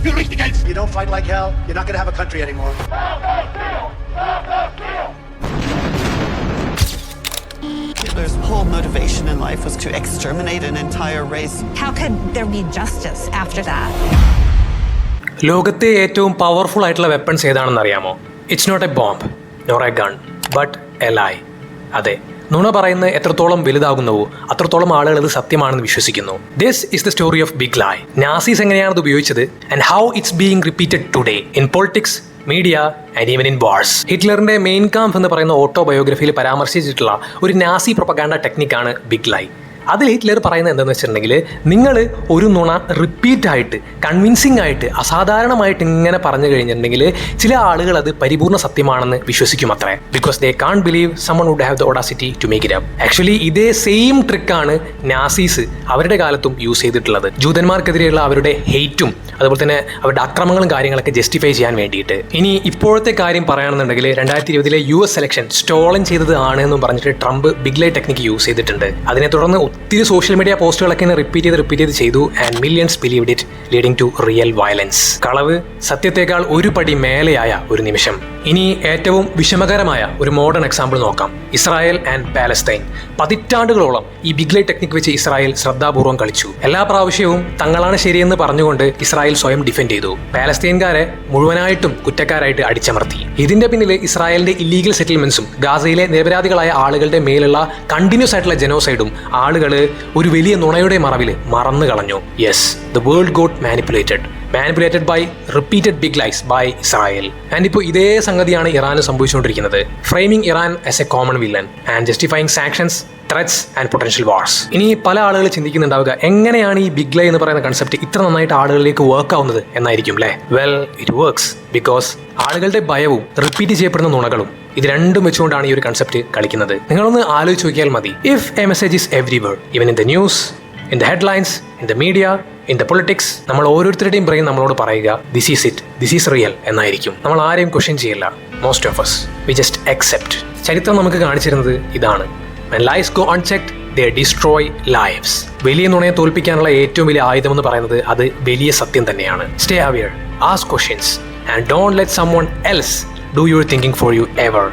You don't fight like hell, you're not going to have a country anymore. Hitler's whole motivation in life was to exterminate an entire race. How could there be justice after that? ലോകത്തെ ഏറ്റവും powerful ആയിട്ടുള്ള weapons ഏതാണെന്ന് അറിയാമോ? It's not a bomb nor a gun but a lie. അതെ, നുണ പറയുന്നത് എത്രത്തോളം വലുതാകുന്നുവോ അത്രത്തോളം ആളുകൾ ഇത് സത്യമാണെന്ന് വിശ്വസിക്കുന്നു. This is the story of big lie. Nazis എങ്ങനെയാണ് ഇത് ഉപയോഗിച്ചത് and how it's being repeated today in politics, media and even in wars. ഹിറ്റ്ലറിന്റെ മെയിൻ കാംപ് എന്ന് പറയുന്ന ഓട്ടോബയോഗ്രഫിയിൽ പരാമർശിച്ചിട്ടുള്ള ഒരു നാസി പ്രൊപ്പഗാൻഡ ടെക്നിക്കാണ് ബിഗ് ലൈ. അതിൽ ഹിറ്റ്ലർ പറയുന്നത് എന്താണെന്ന് വെച്ചിട്ടുണ്ടെങ്കിൽ, നിങ്ങൾ ഒരു നുണ റിപ്പീറ്റായിട്ട് കൺവിൻസിംഗ് ആയിട്ട് അസാധാരണമായിട്ട് ഇങ്ങനെ പറഞ്ഞു കഴിഞ്ഞിട്ടുണ്ടെങ്കിൽ ചില ആളുകൾ അത് പരിപൂർണ്ണ സത്യമാണെന്ന് വിശ്വസിക്കും അത്രേ. Because they can't believe someone would have the audacity to make it up. Actually ഇതേ സെയിം ട്രിക്കാണ് നാസീസ് അവരുടെ കാലത്തും യൂസ് ചെയ്തിട്ടുള്ളത്. ജൂതന്മാർക്കെതിരെയുള്ള അവരുടെ ഹെയ്റ്റും അതുപോലെ തന്നെ അവരുടെ അക്രമങ്ങളും കാര്യങ്ങളൊക്കെ ജസ്റ്റിഫൈ ചെയ്യാൻ വേണ്ടിയിട്ട്. ഇനി ഇപ്പോഴത്തെ കാര്യം പറയുകയാണെന്നുണ്ടെങ്കിൽ 2020 US ഇലക്ഷൻ സ്റ്റോളൻ ചെയ്തത് ആണെന്നും പറഞ്ഞിട്ട് Trump big lie technique use ചെയ്തിട്ടുണ്ട്. അതിനെ തുടർന്ന് ഒത്തിരി സോഷ്യൽ മീഡിയ പോസ്റ്റുകളൊക്കെ റിപ്പീറ്റ് ചെയ്തു and millions believed it, leading to real violence. കളവ് സത്യത്തെക്കാൾ ഒരു പടി മേലെയായ ഒരു നിമിഷം. ഇനി ഏറ്റവും വിഷമകരമായ ഒരു മോഡേൺ എക്സാമ്പിൾ നോക്കാം. Israel and Palestine. പതിറ്റാണ്ടുകളോളം ഈ ബിഗ് ലൈ ടെക്നിക് വെച്ച് ഇസ്രായേൽ ശ്രദ്ധാപൂർവ്വം കളിച്ചു. എല്ലാ പ്രാവശ്യവും തങ്ങളാണ് ശരിയെന്ന് പറഞ്ഞുകൊണ്ട് ഇസ്രായേൽ സ്വയം ഡിഫെൻഡ് ചെയ്തു. പാലസ്തീൻകാരെ മുഴുവനായിട്ടും കുറ്റക്കാരായിട്ട് അടിച്ചമർത്തി. ഇതിന്റെ പിന്നിൽ ഇസ്രായേലിന്റെ ഇല്ലീഗൽ സെറ്റിൽമെന്റ്സും ഗാസയിലെ നിരപരാധികളായ ആളുകളുടെ മേലുള്ള കണ്ടിന്യൂസ് ആയിട്ടുള്ള ജനോസൈഡും ആളുകൾ ഒരു വലിയ നുണയുടെ മറവിൽ മറന്നു കളഞ്ഞു. Yes, the world got manipulated by repeated big lies by Israel. ആൻഡ് ഇപ്പോൾ ഇതേ സംഗതിയാണ് ഇറാന് സംഭവിച്ചുകൊണ്ടിരിക്കുന്നത്. Framing Iran as a common villain and justifying sanctions, threats and potential wars. ഇനി പല ആളുകൾ ചിന്തിക്കുന്നുണ്ടാവുക, എങ്ങനെയാണ് ഈ ബിഗ് ലൈ എന്ന് പറയുന്ന കൺസെപ്റ്റ് ഇത്ര നന്നായിട്ട് ആളുകളിലേക്ക് വർക്ക് ആവുന്നത് എന്നായിരിക്കും അല്ലേ? വെൽ, ഇറ്റ് വർക്ക്സ് ബിക്കോസ് ആളുകളുടെ ഭയവും റിപ്പീറ്റ് ചെയ്യപ്പെടുന്ന നുണകളും ഇത് രണ്ടും വെച്ചുകൊണ്ടാണ് ഈ ഒരു കൺസെപ്റ്റ് കളിക്കുന്നത്. നിങ്ങളൊന്ന് ആലോചിച്ച് നോക്കിയാൽ മതി. If A message is everywhere, even in the news, in the headlines, in the media, in the politics, നമ്മൾ ഓരോരുത്തരുടെയും ബ്രെയിൻ നമ്മളോട് പറയുക this is it, this is real എന്നായിരിക്കും. നമ്മൾ ആരെയും ക്വസ്റ്റ്യൻ ചെയ്യില്ല. Most of us we just accept. ചരിത്രം നമുക്ക് കാണിച്ചിരുന്നത് ഇതാണ്. When lies go unchecked, they destroy lives. വലിയ നുണയെ തോൽപ്പിക്കാനുള്ള ഏറ്റവും വലിയ ആയുധമെന്ന് പറയുന്നത് അത് വലിയ സത്യം തന്നെയാണ്. Stay aware, ask questions and don't let someone else do your thinking for you ever.